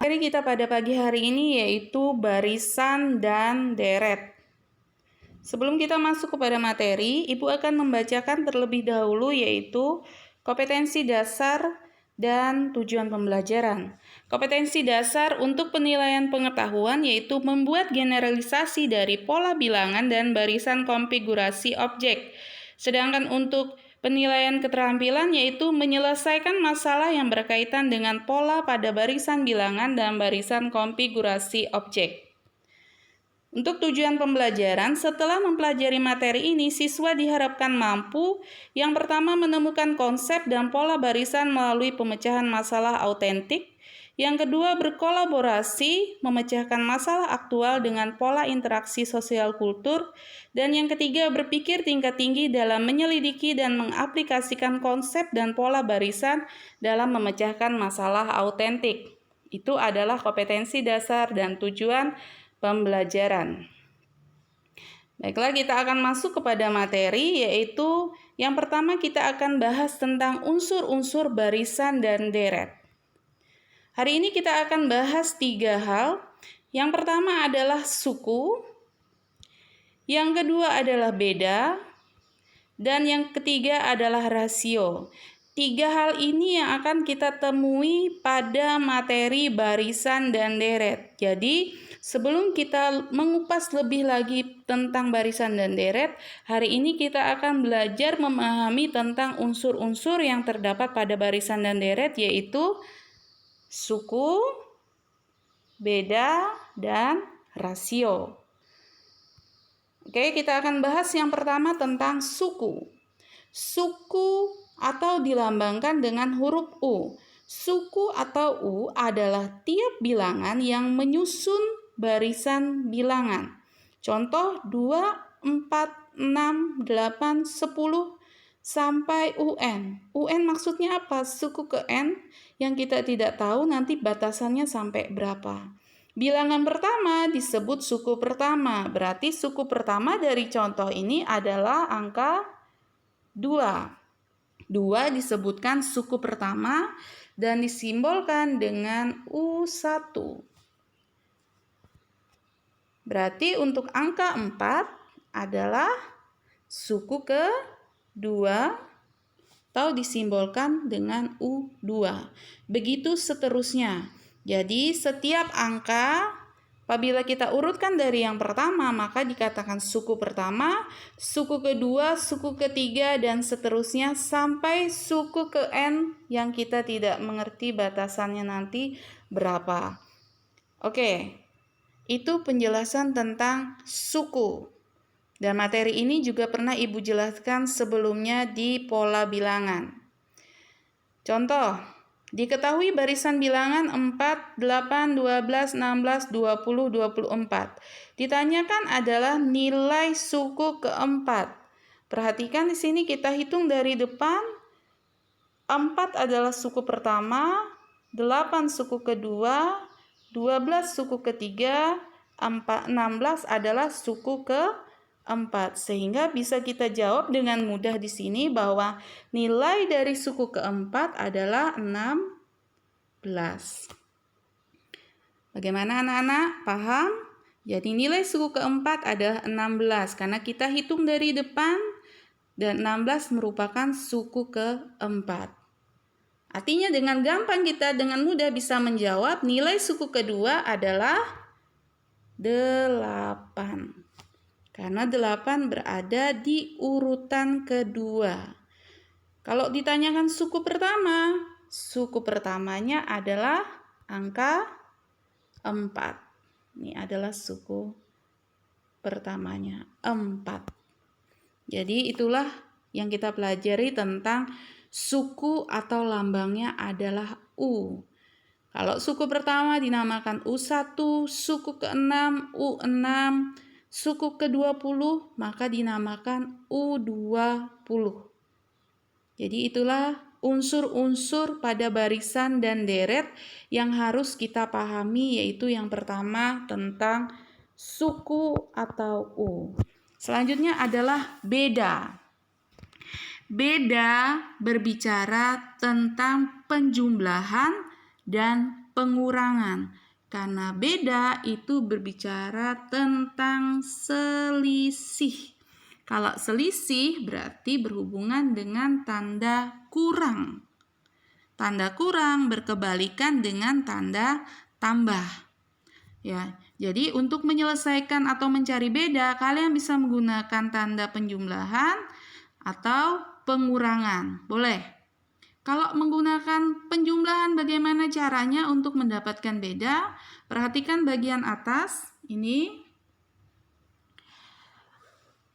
Materi kita pada pagi hari ini yaitu barisan dan deret. Sebelum kita masuk kepada materi, Ibu akan membacakan terlebih dahulu yaitu kompetensi dasar dan tujuan pembelajaran. Kompetensi dasar untuk penilaian pengetahuan yaitu membuat generalisasi dari pola bilangan dan barisan konfigurasi objek. Sedangkan untuk penilaian keterampilan yaitu menyelesaikan masalah yang berkaitan dengan pola pada barisan bilangan dan barisan konfigurasi objek. Untuk tujuan pembelajaran, setelah mempelajari materi ini, siswa diharapkan mampu yang pertama menemukan konsep dan pola barisan melalui pemecahan masalah autentik, yang kedua berkolaborasi, memecahkan masalah aktual dengan pola interaksi sosial kultur, dan yang ketiga berpikir tingkat tinggi dalam menyelidiki dan mengaplikasikan konsep dan pola barisan dalam memecahkan masalah autentik. Itu adalah kompetensi dasar dan tujuan pembelajaran. Baiklah, kita akan masuk kepada materi, yaitu yang pertama kita akan bahas tentang unsur-unsur barisan dan deret. Hari ini kita akan bahas 3 hal. Yang pertama adalah suku, yang kedua adalah beda, dan yang ketiga adalah rasio. 3 hal ini yang akan kita temui pada materi barisan dan deret. Jadi, sebelum kita mengupas lebih lagi tentang barisan dan deret, hari ini kita akan belajar memahami tentang unsur-unsur yang terdapat pada barisan dan deret, yaitu suku, beda, dan rasio. Oke, kita akan bahas yang pertama tentang suku. Suku atau dilambangkan dengan huruf U. Suku atau U adalah tiap bilangan yang menyusun barisan bilangan. Contoh 2, 4, 6, 8, 10 sampai UN. UN maksudnya apa? Suku ke N yang kita tidak tahu nanti batasannya sampai berapa. Bilangan pertama disebut suku pertama. Berarti suku pertama dari contoh ini adalah angka 2. 2 disebutkan suku pertama dan disimbolkan dengan U1. Berarti untuk angka 4 adalah suku kedua atau disimbolkan dengan U2. Begitu seterusnya. Jadi setiap angka apabila kita urutkan dari yang pertama, maka dikatakan suku pertama, suku kedua, suku ketiga, dan seterusnya sampai suku ke N yang kita tidak mengerti batasannya nanti berapa. Oke, itu penjelasan tentang suku. Dan materi ini juga pernah Ibu jelaskan sebelumnya di pola bilangan. Contoh, diketahui barisan bilangan 4, 8, 12, 16, 20, 24. Ditanyakan adalah nilai suku keempat. Perhatikan di sini kita hitung dari depan. 4 adalah suku pertama, 8 suku kedua, 12 suku ketiga, 16 adalah suku keempat. Sehingga bisa kita jawab dengan mudah di sini bahwa nilai dari suku keempat adalah 16. Bagaimana anak-anak? Paham? Jadi nilai suku keempat adalah 16 karena kita hitung dari depan dan 16 merupakan suku keempat. Artinya dengan gampang kita dengan mudah bisa menjawab nilai suku kedua adalah 8. Karena 8 berada di urutan kedua. Kalau ditanyakan suku pertamanya adalah angka 4. Ini adalah suku pertamanya, 4. Jadi itulah yang kita pelajari tentang suku atau lambangnya adalah U. Kalau suku pertama dinamakan U1, suku ke-6 U6, suku ke-20 maka dinamakan U20. Jadi itulah unsur-unsur pada barisan dan deret yang harus kita pahami, yaitu yang pertama tentang suku atau U. Selanjutnya adalah beda. Beda berbicara tentang penjumlahan dan pengurangan. Karena beda itu berbicara tentang selisih. Kalau selisih berarti berhubungan dengan tanda kurang. Tanda kurang berkebalikan dengan tanda tambah. Ya, jadi untuk menyelesaikan atau mencari beda, kalian bisa menggunakan tanda penjumlahan atau pengurangan. Boleh. Kalau menggunakan penjumlahan, bagaimana caranya untuk mendapatkan beda? Perhatikan bagian atas. Ini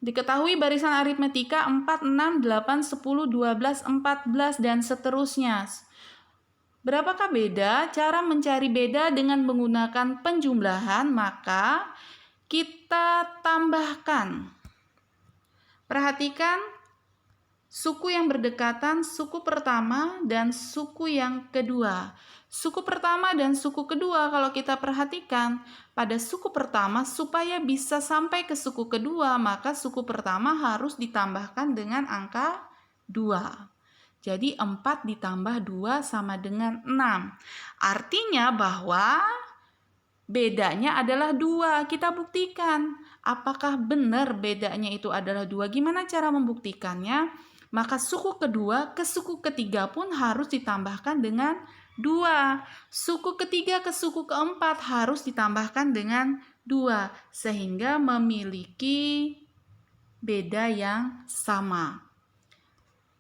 diketahui barisan aritmetika 4, 6, 8, 10, 12, 14, dan seterusnya. Berapakah beda? Cara mencari beda dengan menggunakan penjumlahan, maka kita tambahkan. Perhatikan suku yang berdekatan, suku pertama dan suku yang kedua. Suku pertama dan suku kedua kalau kita perhatikan, pada suku pertama supaya bisa sampai ke suku kedua, maka suku pertama harus ditambahkan dengan angka 2. Jadi 4 ditambah 2 sama dengan 6. Artinya bahwa bedanya adalah 2. Kita buktikan. Apakah benar bedanya itu adalah 2? Gimana cara membuktikannya? Maka suku kedua ke suku ketiga pun harus ditambahkan dengan 2. Suku ketiga ke suku keempat harus ditambahkan dengan 2. Sehingga memiliki beda yang sama.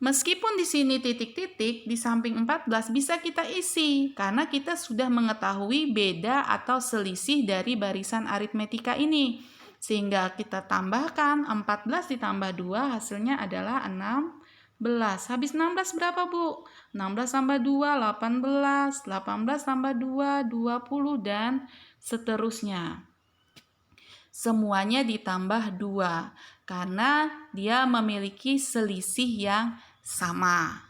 Meskipun di sini titik-titik, di samping 14 bisa kita isi karena kita sudah mengetahui beda atau selisih dari barisan aritmetika ini. Sehingga kita tambahkan 14 ditambah 2 hasilnya adalah 16. Habis 16 berapa, Bu? 16 tambah 2, 18. 18 tambah 2, 20 dan seterusnya. Semuanya ditambah 2 karena dia memiliki selisih yang sama.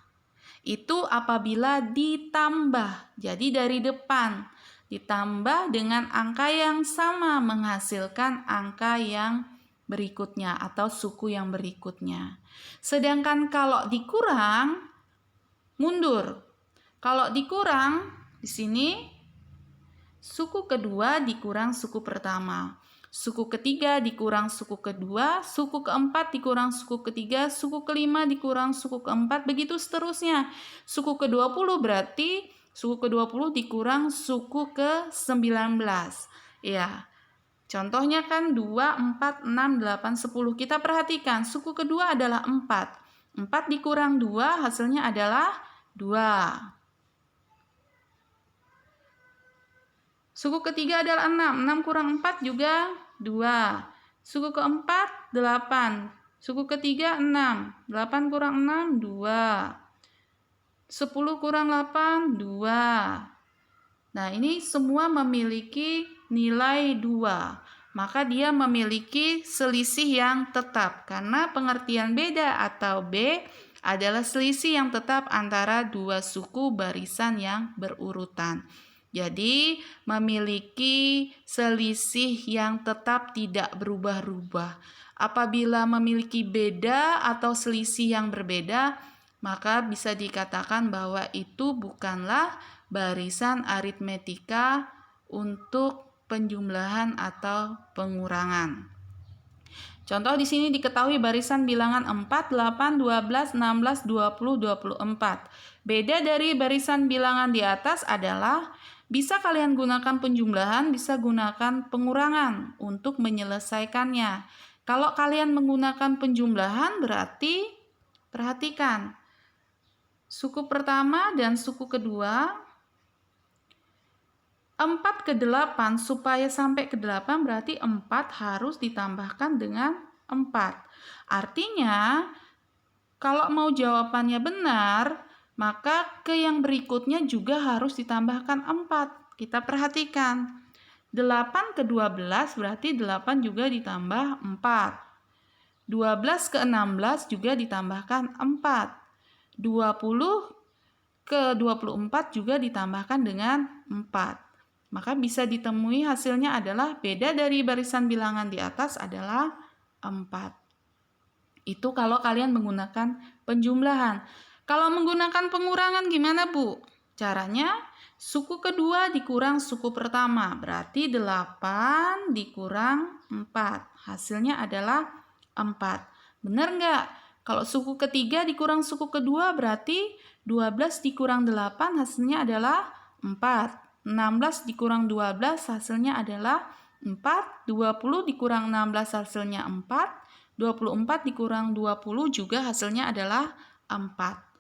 Itu apabila ditambah. Jadi dari depan ditambah dengan angka yang sama menghasilkan angka yang berikutnya atau suku yang berikutnya. Sedangkan kalau dikurang, mundur. Kalau dikurang, di sini suku kedua dikurang suku pertama. Suku ketiga dikurang suku kedua, suku keempat dikurang suku ketiga, suku kelima dikurang suku keempat, begitu seterusnya. Suku ke-20 berarti suku ke-20 dikurang suku ke-19. Ya, contohnya kan 2, 4, 6, 8, 10. Kita perhatikan, suku kedua adalah 4. 4 dikurang 2 hasilnya adalah 2. Suku ketiga adalah 6. 6 kurang 4 juga 2. Suku keempat 8. Suku ketiga 6. 8 kurang 6 2. 10 kurang 8 2. Nah, ini semua memiliki nilai 2. Maka dia memiliki selisih yang tetap karena pengertian beda atau B adalah selisih yang tetap antara dua suku barisan yang berurutan. Jadi, memiliki selisih yang tetap tidak berubah-ubah. Apabila memiliki beda atau selisih yang berbeda, maka bisa dikatakan bahwa itu bukanlah barisan aritmetika untuk penjumlahan atau pengurangan. Contoh di sini diketahui barisan bilangan 4, 8, 12, 16, 20, 24. Beda dari barisan bilangan di atas adalah bisa kalian gunakan penjumlahan, bisa gunakan pengurangan untuk menyelesaikannya. Kalau kalian menggunakan penjumlahan berarti perhatikan suku pertama dan suku kedua 4 ke 8 supaya sampai ke 8 berarti 4 harus ditambahkan dengan 4. Artinya kalau mau jawabannya benar, maka ke yang berikutnya juga harus ditambahkan 4. Kita perhatikan. 8 ke 12 berarti 8 juga ditambah 4. 12 ke 16 juga ditambahkan 4. 20 ke 24 juga ditambahkan dengan 4. Maka bisa ditemui hasilnya adalah beda dari barisan bilangan di atas adalah 4. Itu kalau kalian menggunakan penjumlahan. Kalau menggunakan pengurangan gimana, Bu? Caranya Suku kedua dikurang suku pertama, berarti 8 dikurang 4. Hasilnya adalah 4. Benar nggak? Kalau suku ketiga dikurang suku kedua, berarti 12 dikurang 8 hasilnya adalah 4. 16 dikurang 12 hasilnya adalah 4. 20 dikurang 16 hasilnya 4. 24 dikurang 20 juga hasilnya adalah 4.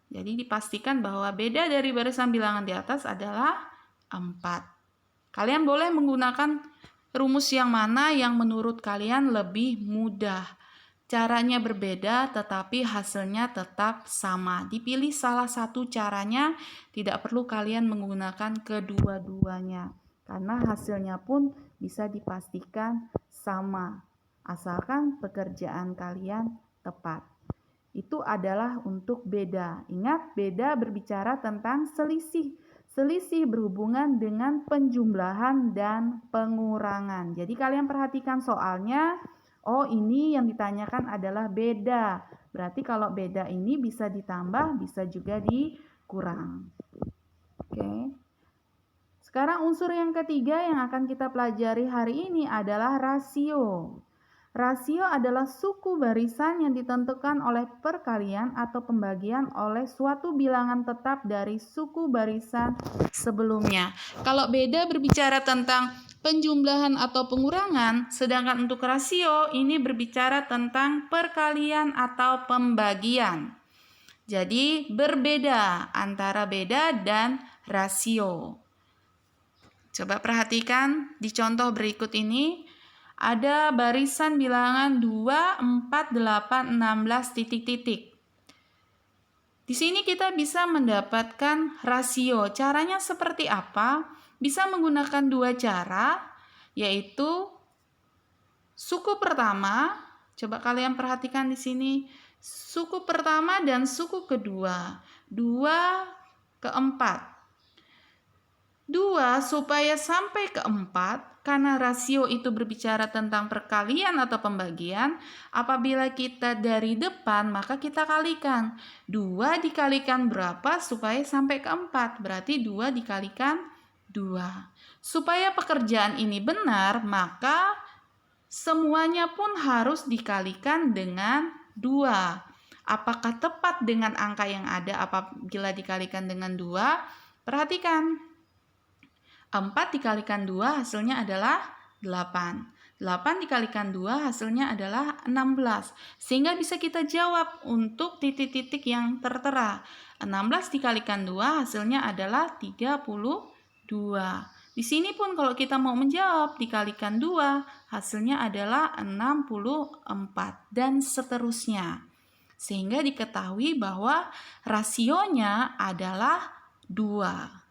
Jadi dipastikan bahwa beda dari barisan bilangan di atas adalah 4. Kalian boleh menggunakan rumus yang mana yang menurut kalian lebih mudah. Caranya berbeda tetapi hasilnya tetap sama. Dipilih salah satu caranya, tidak perlu kalian menggunakan kedua-duanya. Karena hasilnya pun bisa dipastikan sama. Asalkan pekerjaan kalian tepat. Itu adalah untuk beda. Ingat, beda berbicara tentang selisih. Selisih berhubungan dengan penjumlahan dan pengurangan. Jadi kalian perhatikan soalnya, oh ini yang ditanyakan adalah beda. Berarti kalau beda ini bisa ditambah, bisa juga dikurang. Oke. Sekarang unsur yang ketiga yang akan kita pelajari hari ini adalah rasio. Rasio adalah suku barisan yang ditentukan oleh perkalian atau pembagian oleh suatu bilangan tetap dari suku barisan sebelumnya. Kalau beda berbicara tentang penjumlahan atau pengurangan, sedangkan untuk rasio ini berbicara tentang perkalian atau pembagian. Jadi berbeda antara beda dan rasio. Coba perhatikan di contoh berikut ini. Ada barisan bilangan 2, 4, 8, 16, titik-titik. Di sini kita bisa mendapatkan rasio. Caranya seperti apa? Bisa menggunakan dua cara, yaitu suku pertama. Coba kalian perhatikan di sini. Suku pertama dan suku kedua. 2 ke 4. 2 supaya sampai ke 4, karena rasio itu berbicara tentang perkalian atau pembagian, apabila kita dari depan maka kita kalikan. 2 dikalikan berapa supaya sampai ke 4, berarti 2 dikalikan 2. Supaya pekerjaan ini benar, maka semuanya pun harus dikalikan dengan 2. Apakah tepat dengan angka yang ada apabila dikalikan dengan 2? Perhatikan. 4 dikalikan 2 hasilnya adalah 8. 8 dikalikan 2 hasilnya adalah 16. Sehingga bisa kita jawab untuk titik-titik yang tertera. 16 dikalikan 2 hasilnya adalah 32. Di sini pun kalau kita mau menjawab dikalikan 2 hasilnya adalah 64 dan seterusnya. Sehingga diketahui bahwa rasionya adalah 2.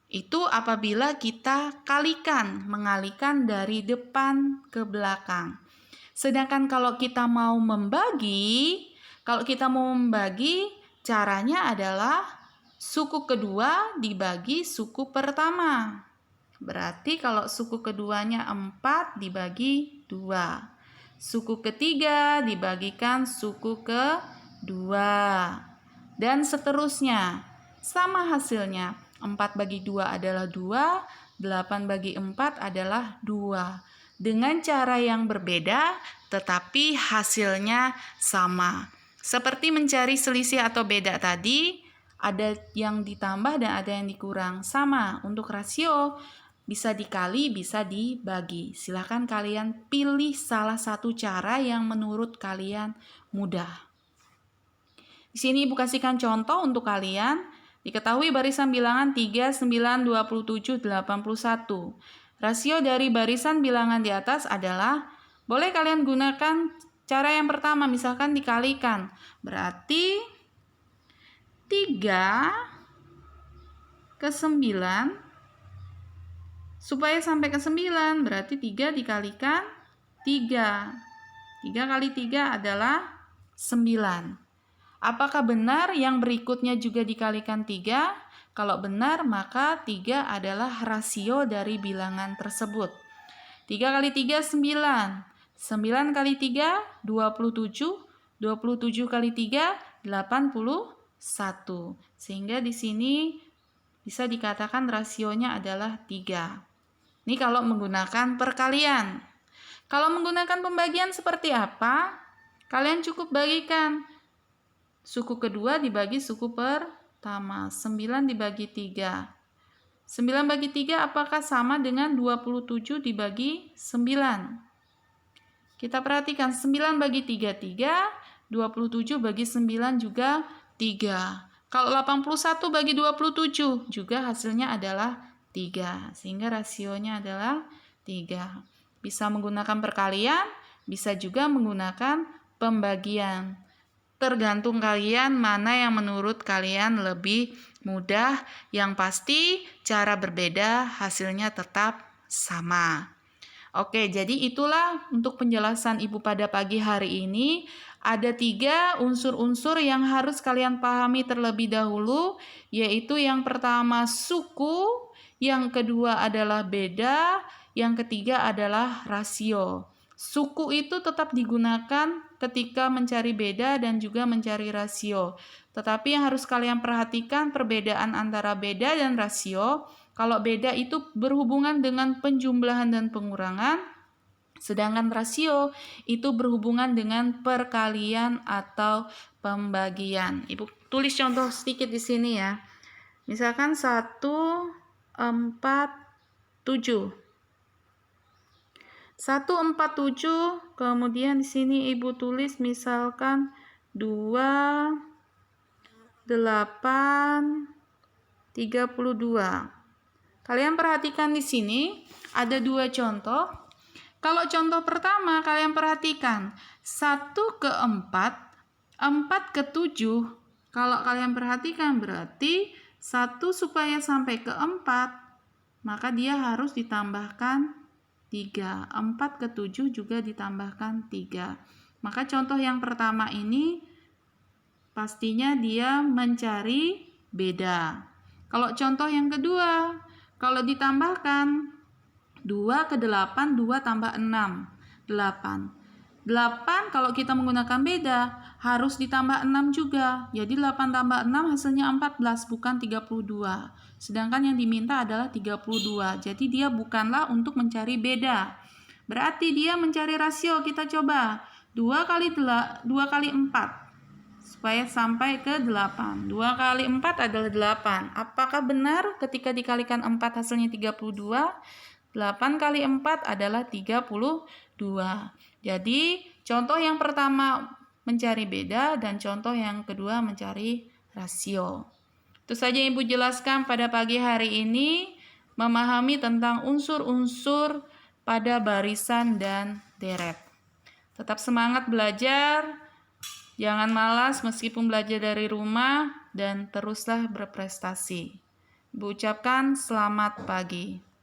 Itu apabila kita kalikan, mengalihkan dari depan ke belakang. Sedangkan kalau kita mau membagi, caranya adalah suku kedua dibagi suku pertama. Berarti kalau suku keduanya 4 dibagi 2. Suku ketiga dibagikan suku kedua. Dan seterusnya. Sama hasilnya. 4 bagi 2 adalah 2, 8 bagi 4 adalah 2. Dengan cara yang berbeda, tetapi hasilnya sama. Seperti mencari selisih atau beda tadi, ada yang ditambah dan ada yang dikurang. Sama, untuk rasio bisa dikali, bisa dibagi. Silakan kalian pilih salah satu cara yang menurut kalian mudah. Di sini Ibu kasihkan contoh untuk kalian. Diketahui barisan bilangan 3, 9, 27, 81. Rasio dari barisan bilangan di atas adalah, boleh kalian gunakan cara yang pertama, misalkan dikalikan. Berarti 3 ke 9, supaya sampai ke 9, berarti 3 dikalikan 3. 3 kali 3 adalah 9. Apakah benar yang berikutnya juga dikalikan 3? Kalau benar, maka 3 adalah rasio dari bilangan tersebut. 3 kali 3, 9. 9 kali 3, 27. 27 kali 3, 81. Sehingga di sini bisa dikatakan rasionya adalah 3. Ini kalau menggunakan perkalian. Kalau menggunakan pembagian seperti apa? Kalian cukup bagikan. Suku kedua dibagi suku pertama. 9 dibagi 3. 9 bagi 3 apakah sama dengan 27 dibagi 9? Kita perhatikan 9 bagi 3, 3. 27 bagi 9 juga 3. Kalau 81 bagi 27 juga hasilnya adalah 3. Sehingga rasionya adalah 3. Bisa menggunakan perkalian, bisa juga menggunakan pembagian. Tergantung kalian mana yang menurut kalian lebih mudah. Yang pasti cara berbeda, hasilnya tetap sama. Oke, jadi itulah untuk penjelasan Ibu pada pagi hari ini. Ada 3 unsur-unsur yang harus kalian pahami terlebih dahulu, yaitu yang pertama suku, yang kedua adalah beda, yang ketiga adalah rasio. Suku itu tetap digunakan ketika mencari beda dan juga mencari rasio. Tetapi yang harus kalian perhatikan perbedaan antara beda dan rasio. Kalau beda itu berhubungan dengan penjumlahan dan pengurangan, sedangkan rasio itu berhubungan dengan perkalian atau pembagian. Ibu tulis contoh sedikit di sini ya. Misalkan 1, 4, 7. 147, kemudian di sini Ibu tulis misalkan 2, 8, 32. Kalian perhatikan di sini ada 2 contoh. Kalau contoh pertama kalian perhatikan 1 ke 4, 4 ke 7. Kalau kalian perhatikan berarti 1 supaya sampai ke 4, maka dia harus ditambahkan 3. 4 ke 7 juga ditambahkan 3. Maka contoh yang pertama ini pastinya dia mencari beda. Kalau contoh yang kedua, kalau ditambahkan 2 ke 8, 2 tambah 6, 8. 8 kalau kita menggunakan beda harus ditambah 6 juga. Jadi 8 tambah 6 hasilnya 14, bukan 32. Sedangkan yang diminta adalah 32. Jadi dia bukanlah untuk mencari beda. Berarti dia mencari rasio. Kita coba 2 kali 4 supaya sampai ke 8. 2 kali 4 adalah 8. Apakah benar ketika dikalikan 4 hasilnya 32? 8 kali 4 adalah 32. Jadi, contoh yang pertama mencari beda dan contoh yang kedua mencari rasio. Itu saja Ibu jelaskan pada pagi hari ini, memahami tentang unsur-unsur pada barisan dan deret. Tetap semangat belajar, jangan malas meskipun belajar dari rumah, dan teruslah berprestasi. Ibu ucapkan selamat pagi.